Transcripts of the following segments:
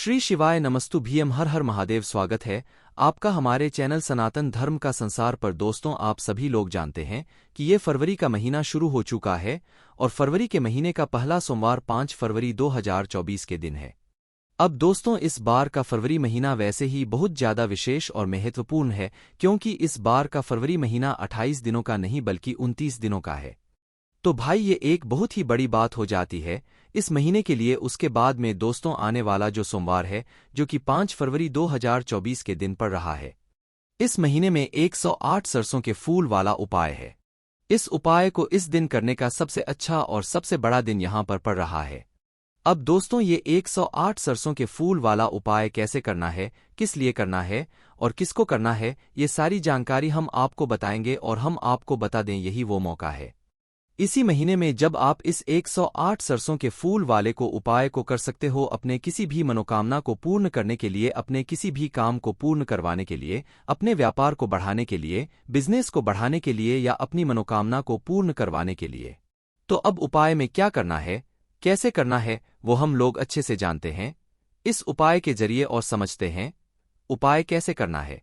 श्री शिवाय नमस्तु भीम हर हर महादेव। स्वागत है आपका हमारे चैनल सनातन धर्म का संसार पर। दोस्तों, आप सभी लोग जानते हैं कि ये फरवरी का महीना शुरू हो चुका है और फरवरी के महीने का पहला सोमवार 5 फरवरी 2024 के दिन है। अब दोस्तों, इस बार का फरवरी महीना वैसे ही बहुत ज्यादा विशेष और महत्वपूर्ण है, क्योंकि इस बार का फरवरी महीना 28 दिनों का नहीं बल्कि 29 दिनों का है। तो भाई, ये एक बहुत ही बड़ी बात हो जाती है इस महीने के लिए। उसके बाद में दोस्तों आने वाला जो सोमवार है, जो कि 5 फरवरी 2024 के दिन पड़ रहा है, इस महीने में 108 सरसों के फूल वाला उपाय है। इस उपाय को इस दिन करने का सबसे अच्छा और सबसे बड़ा दिन यहां पर पड़ रहा है। अब दोस्तों, ये 108 सरसों के फूल वाला उपाय कैसे करना है, किस लिए करना है और किसको करना है, ये सारी जानकारी हम आपको बताएंगे और हम आपको बता दें, यही वो मौका है इसी महीने में जब आप इस 108 सरसों के फूल वाले को उपाय को कर सकते हो अपने किसी भी मनोकामना को पूर्ण करने के लिए, अपने किसी भी काम को पूर्ण करवाने के लिए, अपने व्यापार को बढ़ाने के लिए, बिजनेस को बढ़ाने के लिए या अपनी मनोकामना को पूर्ण करवाने के लिए। तो अब उपाय में क्या करना है, कैसे करना है, वो हम लोग अच्छे से जानते हैं इस उपाय के जरिए और समझते हैं उपाय कैसे करना है।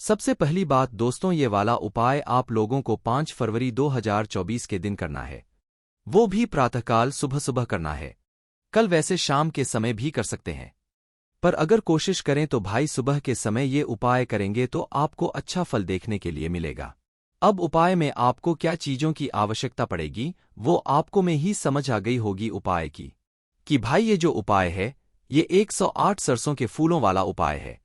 सबसे पहली बात दोस्तों, ये वाला उपाय आप लोगों को 5 फरवरी 2024 के दिन करना है, वो भी प्रातःकाल सुबह सुबह करना है। कल वैसे शाम के समय भी कर सकते हैं, पर अगर कोशिश करें तो भाई सुबह के समय ये उपाय करेंगे तो आपको अच्छा फल देखने के लिए मिलेगा। अब उपाय में आपको क्या चीजों की आवश्यकता पड़ेगी वो आपको में ही समझ आ गई होगी उपाय की, कि भाई ये जो उपाय है ये 108 सरसों के फूलों वाला उपाय है।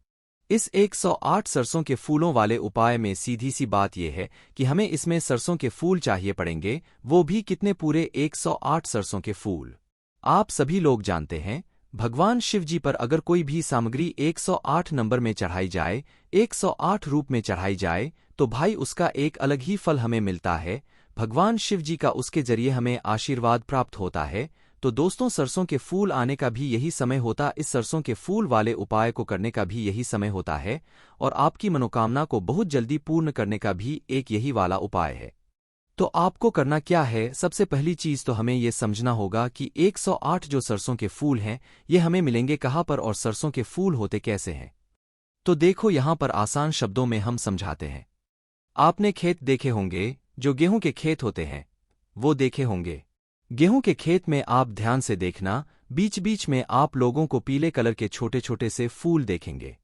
इस 108 सरसों के फूलों वाले उपाय में सीधी सी बात यह है कि हमें इसमें सरसों के फूल चाहिए पड़ेंगे, वो भी कितने, पूरे 108 सरसों के फूल। आप सभी लोग जानते हैं भगवान शिव जी पर अगर कोई भी सामग्री 108 नंबर में चढ़ाई जाए, 108 रूप में चढ़ाई जाए, तो भाई उसका एक अलग ही फल हमें मिलता है। भगवान शिव जी का उसके जरिए हमें आशीर्वाद प्राप्त होता है। तो दोस्तों, सरसों के फूल आने का भी यही समय होता, इस सरसों के फूल वाले उपाय को करने का भी यही समय होता है और आपकी मनोकामना को बहुत जल्दी पूर्ण करने का भी एक यही वाला उपाय है। तो आपको करना क्या है, सबसे पहली चीज तो हमें यह समझना होगा कि 108 जो सरसों के फूल हैं ये हमें मिलेंगे कहाँ पर और सरसों के फूल होते कैसे हैं। तो देखो, यहां पर आसान शब्दों में हम समझाते हैं। आपने खेत देखे होंगे, जो गेहूं के खेत होते हैं वो देखे होंगे। गेहूं के खेत में आप ध्यान से देखना, बीच बीच में आप लोगों को पीले कलर के छोटे छोटे से फूल देखेंगे।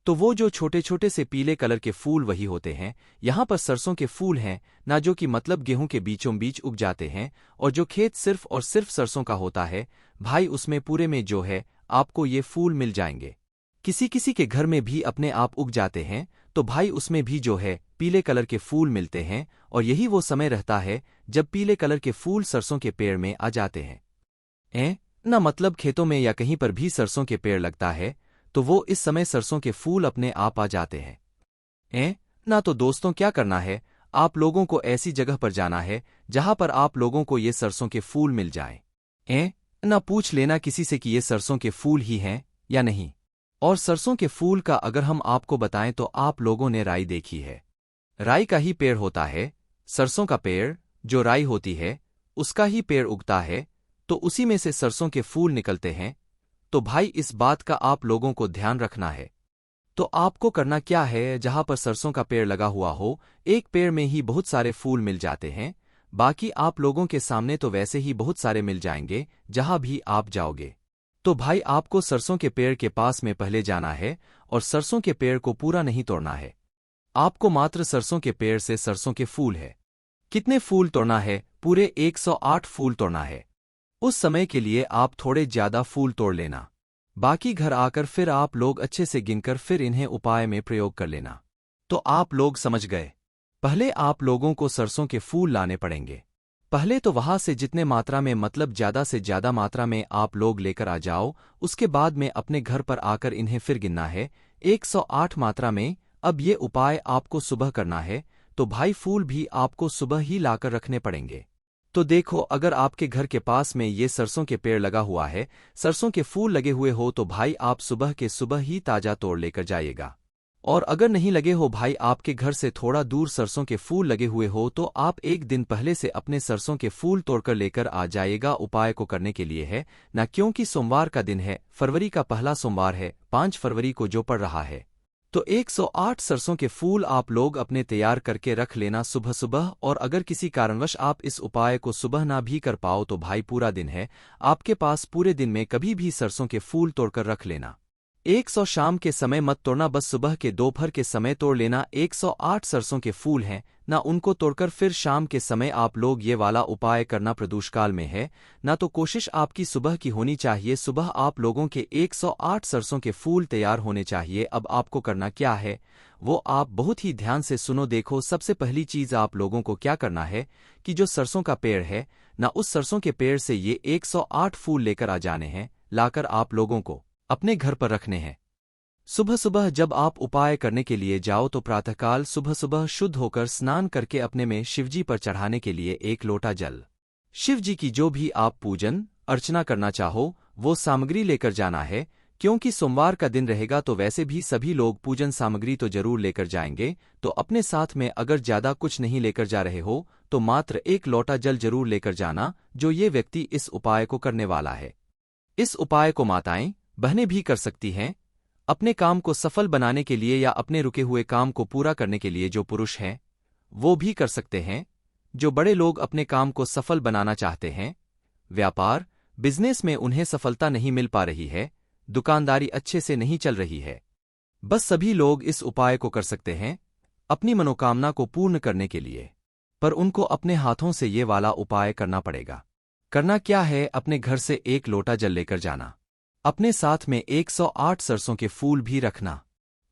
तो वो जो छोटे छोटे से पीले कलर के फूल वही होते हैं। यहां पर सरसों के फूल हैं ना, जो कि मतलब गेहूं के बीचों बीच उग जाते हैं। और जो खेत सिर्फ और सिर्फ सरसों का होता है भाई, उसमें पूरे में जो है आपको ये फूल मिल जाएंगे। किसी किसी के घर में भी अपने आप उग जाते हैं, तो भाई उसमें भी जो है पीले कलर के फूल मिलते हैं। और यही वो समय रहता है जब पीले कलर के फूल सरसों के पेड़ में आ जाते हैं। ना मतलब खेतों में या कहीं पर भी सरसों के पेड़ लगता है, तो वो इस समय सरसों के फूल अपने आप आ जाते हैं। ना तो दोस्तों, क्या करना है, आप लोगों को ऐसी जगह पर जाना है जहां पर आप लोगों को ये सरसों के फूल मिल जाएं। ना पूछ लेना किसी से कि ये सरसों के फूल ही हैं या नहीं। और सरसों के फूल का अगर हम आपको बताएं तो आप लोगों ने राई देखी है, राई का ही पेड़ होता है। सरसों का पेड़ जो राई होती है उसका ही पेड़ उगता है, तो उसी में से सरसों के फूल निकलते हैं। तो भाई इस बात का आप लोगों को ध्यान रखना है। तो आपको करना क्या है, जहां पर सरसों का पेड़ लगा हुआ हो, एक पेड़ में ही बहुत सारे फूल मिल जाते हैं। बाकी आप लोगों के सामने तो वैसे ही बहुत सारे मिल जाएंगे जहां भी आप जाओगे। तो भाई आपको सरसों के पेड़ के पास में पहले जाना है और सरसों के पेड़ को पूरा नहीं तोड़ना है। आपको मात्र सरसों के पेड़ से सरसों के फूल है, कितने फूल तोड़ना है, पूरे 108 फूल तोड़ना है। उस समय के लिए आप थोड़े ज्यादा फूल तोड़ लेना, बाकी घर आकर फिर आप लोग अच्छे से गिनकर फिर इन्हें उपाय में प्रयोग कर लेना। तो आप लोग समझ गए। पहले आप लोगों को सरसों के फूल लाने पड़ेंगे। पहले तो वहां से जितने मात्रा में, मतलब ज्यादा से ज्यादा मात्रा में आप लोग लेकर आ जाओ। उसके बाद में अपने घर पर आकर इन्हें फिर गिनना है 108 मात्रा में। अब ये उपाय आपको सुबह करना है, तो भाई फूल भी आपको सुबह ही लाकर रखने पड़ेंगे। तो देखो, अगर आपके घर के पास में ये सरसों के पेड़ लगा हुआ है, सरसों के फूल लगे हुए हो, तो भाई आप सुबह के सुबह ही ताजा तोड़ लेकर जाइएगा और अगर नहीं लगे हो भाई, आपके घर से थोड़ा दूर सरसों के फूल लगे हुए हो, तो आप एक दिन पहले से अपने सरसों के फूल तोड़कर लेकर आ जाइएगा। उपाय को करने के लिए है ना, क्योंकि सोमवार का दिन है, फरवरी का पहला सोमवार है, 5 फरवरी को जो पड़ रहा है। तो 108 सरसों के फूल आप लोग अपने तैयार करके रख लेना सुबह सुबह। और अगर किसी कारणवश आप इस उपाय को सुबह ना भी कर पाओ तो भाई पूरा दिन है आपके पास, पूरे दिन में कभी भी सरसों के फूल तोड़कर रख लेना। 100 शाम के समय मत तोड़ना, बस सुबह के दोपहर के समय तोड़ लेना। 108 सरसों के फूल हैं ना, उनको तोड़कर फिर शाम के समय आप लोग ये वाला उपाय करना। प्रदोषकाल में है ना, तो कोशिश आपकी सुबह की होनी चाहिए। सुबह आप लोगों के 108 सरसों के फूल तैयार होने चाहिए। अब आपको करना क्या है वो आप बहुत ही ध्यान से सुनो। देखो, सबसे पहली चीज आप लोगों को क्या करना है कि जो सरसों का पेड़ है ना, उस सरसों के पेड़ से ये 108 फूल लेकर आ जाने हैं, लाकर आप लोगों को अपने घर पर रखने हैं। सुबह सुबह जब आप उपाय करने के लिए जाओ तो प्रातःकाल सुबह सुबह शुद्ध होकर स्नान करके अपने में शिवजी पर चढ़ाने के लिए 1 लोटा जल, शिवजी की जो भी आप पूजन अर्चना करना चाहो वो सामग्री लेकर जाना है। क्योंकि सोमवार का दिन रहेगा तो वैसे भी सभी लोग पूजन सामग्री तो जरूर लेकर जाएंगे, तो अपने साथ में अगर ज्यादा कुछ नहीं लेकर जा रहे हो तो मात्र 1 लोटा जल जरूर लेकर जाना, जो ये व्यक्ति इस उपाय को करने वाला है। इस उपाय को माताएं बहनें भी कर सकती हैं अपने काम को सफल बनाने के लिए, या अपने रुके हुए काम को पूरा करने के लिए। जो पुरुष हैं वो भी कर सकते हैं। जो बड़े लोग अपने काम को सफल बनाना चाहते हैं, व्यापार बिजनेस में उन्हें सफलता नहीं मिल पा रही है, दुकानदारी अच्छे से नहीं चल रही है, बस सभी लोग इस उपाय को कर सकते हैं अपनी मनोकामना को पूर्ण करने के लिए। पर उनको अपने हाथों से ये वाला उपाय करना पड़ेगा। करना क्या है, अपने घर से 1 लोटा जल लेकर जाना, अपने साथ में 108 सरसों के फूल भी रखना।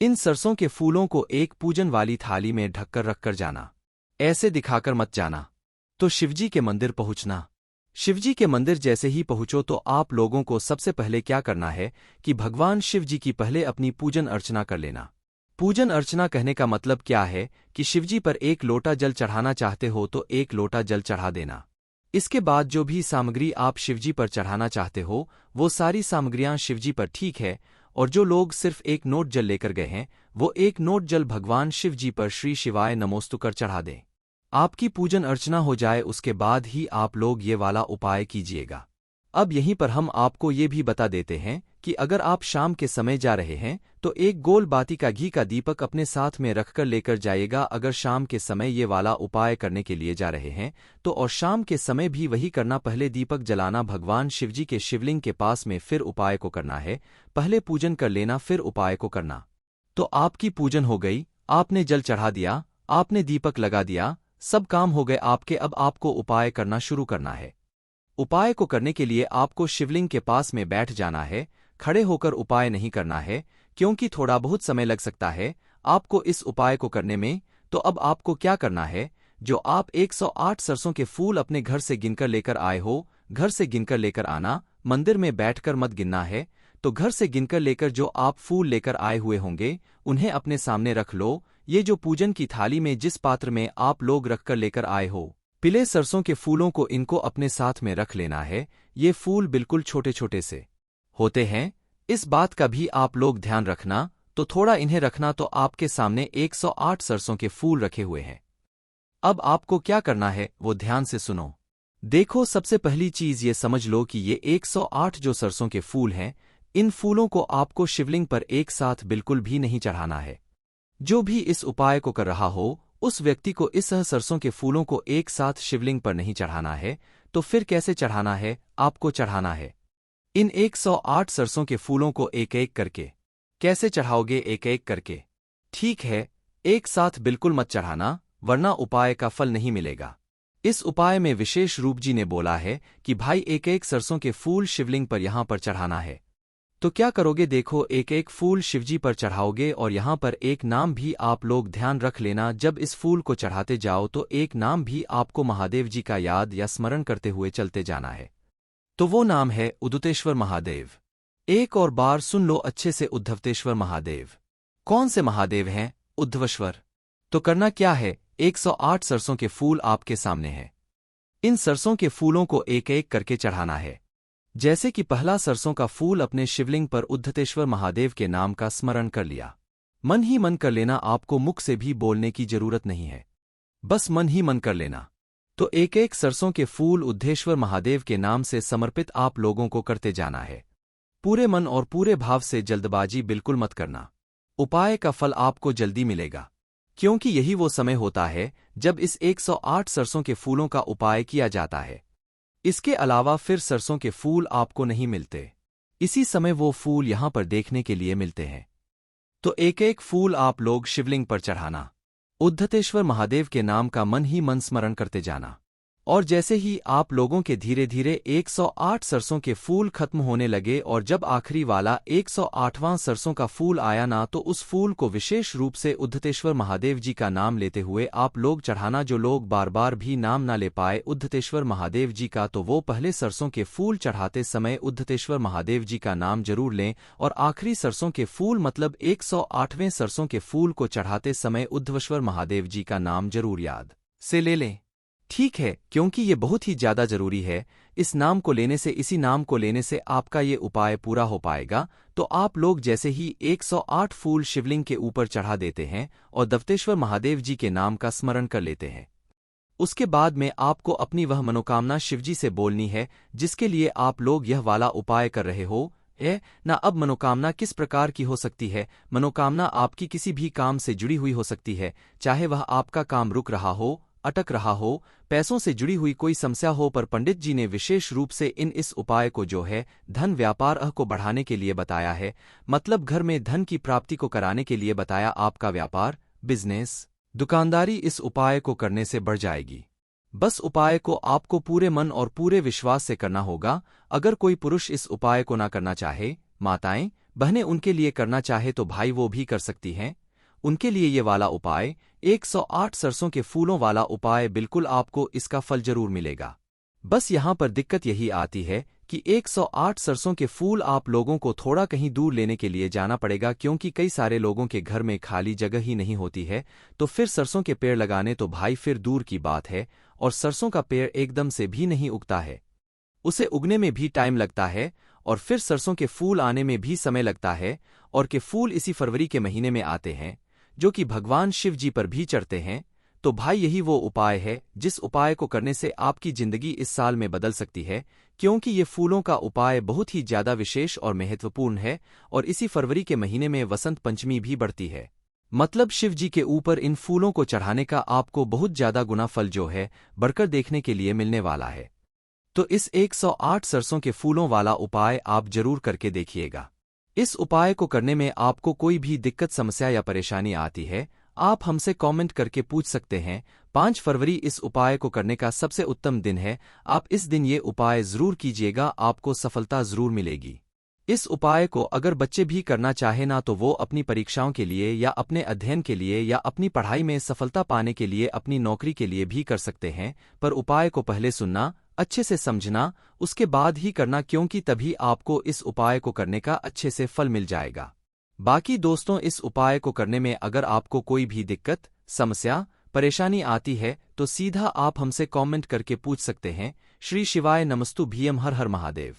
इन सरसों के फूलों को एक पूजन वाली थाली में ढककर रखकर जाना, ऐसे दिखाकर मत जाना। तो शिवजी के मंदिर पहुंचना। शिवजी के मंदिर जैसे ही पहुंचो तो आप लोगों को सबसे पहले क्या करना है कि भगवान शिवजी की पहले अपनी पूजन अर्चना कर लेना। पूजन अर्चना कहने का मतलब क्या है कि शिवजी पर 1 लोटा जल चढ़ाना चाहते हो तो 1 लोटा जल चढ़ा देना। इसके बाद जो भी सामग्री आप शिवजी पर चढ़ाना चाहते हो वो सारी सामग्रियां शिवजी पर, ठीक है। और जो लोग सिर्फ 1 नोट जल लेकर गए हैं वो 1 नोट जल भगवान शिवजी पर श्री शिवाय नमोस्तु कर चढ़ा दें। आपकी पूजन अर्चना हो जाए उसके बाद ही आप लोग ये वाला उपाय कीजिएगा। अब यहीं पर हम आपको ये भी बता देते हैं कि अगर आप शाम के समय जा रहे हैं तो 1 गोल बाती का घी का दीपक अपने साथ में रखकर लेकर जाइएगा। अगर शाम के समय ये वाला उपाय करने के लिए जा रहे हैं तो और शाम के समय भी वही करना, पहले दीपक जलाना भगवान शिवजी के शिवलिंग के पास में, फिर उपाय को करना है। पहले पूजन कर लेना फिर उपाय को करना। तो आपकी पूजन हो गई, आपने जल चढ़ा दिया, आपने दीपक लगा दिया, सब काम हो गए आपके। अब आपको उपाय करना शुरू करना है। उपाय को करने के लिए आपको शिवलिंग के पास में बैठ जाना है, खड़े होकर उपाय नहीं करना है, क्योंकि थोड़ा बहुत समय लग सकता है आपको इस उपाय को करने में। तो अब आपको क्या करना है, जो आप 108 सरसों के फूल अपने घर से गिनकर लेकर आए हो, घर से गिनकर लेकर आना, मंदिर में बैठकर मत गिनना है। तो घर से गिनकर लेकर जो आप फूल लेकर आए हुए होंगे उन्हें अपने सामने रख लो। ये जो पूजन की थाली में जिस पात्र में आप लोग रखकर लेकर आए हो पीले सरसों के फूलों को, इनको अपने साथ में रख लेना है। ये फूल बिल्कुल छोटे छोटे से होते हैं, इस बात का भी आप लोग ध्यान रखना। तो थोड़ा इन्हें रखना। तो आपके सामने 108 सरसों के फूल रखे हुए हैं। अब आपको क्या करना है वो ध्यान से सुनो। देखो, सबसे पहली चीज ये समझ लो कि ये 108 जो सरसों के फूल हैं, इन फूलों को आपको शिवलिंग पर एक साथ बिल्कुल भी नहीं चढ़ाना है। जो भी इस उपाय को कर रहा हो उस व्यक्ति को इस सरसों के फूलों को एक साथ शिवलिंग पर नहीं चढ़ाना है। तो फिर कैसे चढ़ाना है, आपको चढ़ाना है इन 108 सरसों के फूलों को एक एक करके। कैसे चढ़ाओगे, एक एक करके, ठीक है, एक साथ बिल्कुल मत चढ़ाना वरना उपाय का फल नहीं मिलेगा। इस उपाय में विशेष रूप जी ने बोला है कि भाई एक एक सरसों के फूल शिवलिंग पर यहां पर चढ़ाना है। तो क्या करोगे, देखो, एक एक फूल शिवजी पर चढ़ाओगे और यहां पर एक नाम भी आप लोग ध्यान रख लेना। जब इस फूल को चढ़ाते जाओ तो एक नाम भी आपको महादेव जी का याद या स्मरण करते हुए चलते जाना है। तो वो नाम है उद्धवतेश्वर महादेव। एक और बार सुन लो अच्छे से, उद्धवतेश्वर महादेव। कौन से महादेव हैं, उद्धवेश्वर। तो करना क्या है, 108 सरसों के फूल आपके सामने हैं। इन सरसों के फूलों को एक एक करके चढ़ाना है। जैसे कि पहला सरसों का फूल अपने शिवलिंग पर उद्धवतेश्वर महादेव के नाम का स्मरण कर लिया, मन ही मन कर लेना, आपको मुख से भी बोलने की जरूरत नहीं है, बस मन ही मन कर लेना। तो एक एक सरसों के फूल उद्धेश्वर महादेव के नाम से समर्पित आप लोगों को करते जाना है। पूरे मन और पूरे भाव से, जल्दबाजी बिल्कुल मत करना। उपाय का फल आपको जल्दी मिलेगा, क्योंकि यही वो समय होता है जब इस 108 सरसों के फूलों का उपाय किया जाता है। इसके अलावा फिर सरसों के फूल आपको नहीं मिलते, इसी समय वो फूल यहां पर देखने के लिए मिलते हैं। तो एक एक फूल आप लोग शिवलिंग पर चढ़ाना, उद्धतेश्वर महादेव के नाम का मन ही मन स्मरण करते जाना। और जैसे ही आप लोगों के धीरे धीरे 108 सरसों के फूल खत्म होने लगे और जब आखिरी वाला 108वां सरसों का फूल आया ना, तो उस फूल को विशेष रूप से उद्धतेश्वर महादेव जी का नाम लेते हुए आप लोग चढ़ाना। जो लोग बार बार भी नाम ना ले पाए उद्धतेश्वर महादेव जी का, तो वो पहले सरसों के फूल चढ़ाते समय उद्धतेश्वर महादेव जी का नाम जरूर लें, और आखिरी सरसों के फूल मतलब 108वें सरसों के फूल को चढ़ाते समय उद्धवेश्वर महादेव जी का नाम जरूर याद से ले लें। ठीक है, क्योंकि ये बहुत ही ज्यादा जरूरी है। इस नाम को लेने से, इसी नाम को लेने से आपका ये उपाय पूरा हो पाएगा। तो आप लोग जैसे ही 108 फूल शिवलिंग के ऊपर चढ़ा देते हैं और दत्तेश्वर महादेव जी के नाम का स्मरण कर लेते हैं, उसके बाद में आपको अपनी वह मनोकामना शिवजी से बोलनी है जिसके लिए आप लोग यह वाला उपाय कर रहे हो ना। अब मनोकामना किस प्रकार की हो सकती है? मनोकामना आपकी किसी भी काम से जुड़ी हुई हो सकती है, चाहे वह आपका काम रुक रहा हो, अटक रहा हो, पैसों से जुड़ी हुई कोई समस्या हो। पर पंडित जी ने विशेष रूप से इस उपाय को जो है धन व्यापार को बढ़ाने के लिए बताया है, मतलब घर में धन की प्राप्ति को कराने के लिए बताया। आपका व्यापार, बिजनेस, दुकानदारी इस उपाय को करने से बढ़ जाएगी। बस उपाय को आपको पूरे मन और पूरे विश्वास से करना होगा। अगर कोई पुरुष इस उपाय को ना करना चाहे, माताएं बहनें उनके लिए करना चाहे तो भाई वो भी कर सकती हैं। उनके लिए ये वाला उपाय 108 सरसों के फूलों वाला उपाय बिल्कुल आपको इसका फल जरूर मिलेगा। बस यहाँ पर दिक्कत यही आती है कि 108 सरसों के फूल आप लोगों को थोड़ा कहीं दूर लेने के लिए जाना पड़ेगा, क्योंकि कई सारे लोगों के घर में खाली जगह ही नहीं होती है। तो फिर सरसों के पेड़ लगाने तो भाई फिर दूर की बात है, और सरसों का पेड़ एकदम से भी नहीं उगता है, उसे उगने में भी टाइम लगता है, और फिर सरसों के फूल आने में भी समय लगता है। और के फूल इसी फरवरी के महीने में आते हैं, जो कि भगवान शिव जी पर भी चढ़ते हैं। तो भाई यही वो उपाय है जिस उपाय को करने से आपकी जिंदगी इस साल में बदल सकती है, क्योंकि ये फूलों का उपाय बहुत ही ज्यादा विशेष और महत्वपूर्ण है। और इसी फरवरी के महीने में वसंत पंचमी भी बढ़ती है, मतलब शिव जी के ऊपर इन फूलों को चढ़ाने का आपको बहुत ज्यादा गुना फल जो है बढ़कर देखने के लिए मिलने वाला है। तो इस 108 सरसों के फूलों वाला उपाय आप जरूर करके देखिएगा। इस उपाय को करने में आपको कोई भी दिक्कत, समस्या या परेशानी आती है, आप हमसे कमेंट करके पूछ सकते हैं। 5 फरवरी इस उपाय को करने का सबसे उत्तम दिन है। आप इस दिन ये उपाय जरूर कीजिएगा, आपको सफलता जरूर मिलेगी। इस उपाय को अगर बच्चे भी करना चाहे ना, तो वो अपनी परीक्षाओं के लिए या अपने अध्ययन के लिए या अपनी पढ़ाई में सफलता पाने के लिए, अपनी नौकरी के लिए भी कर सकते हैं। पर उपाय को पहले सुनना, अच्छे से समझना, उसके बाद ही करना, क्योंकि तभी आपको इस उपाय को करने का अच्छे से फल मिल जाएगा। बाकी दोस्तों, इस उपाय को करने में अगर आपको कोई भी दिक्कत, समस्या, परेशानी आती है तो सीधा आप हमसे कमेंट करके पूछ सकते हैं। श्री शिवाय नमस्तु भीम, हर हर महादेव।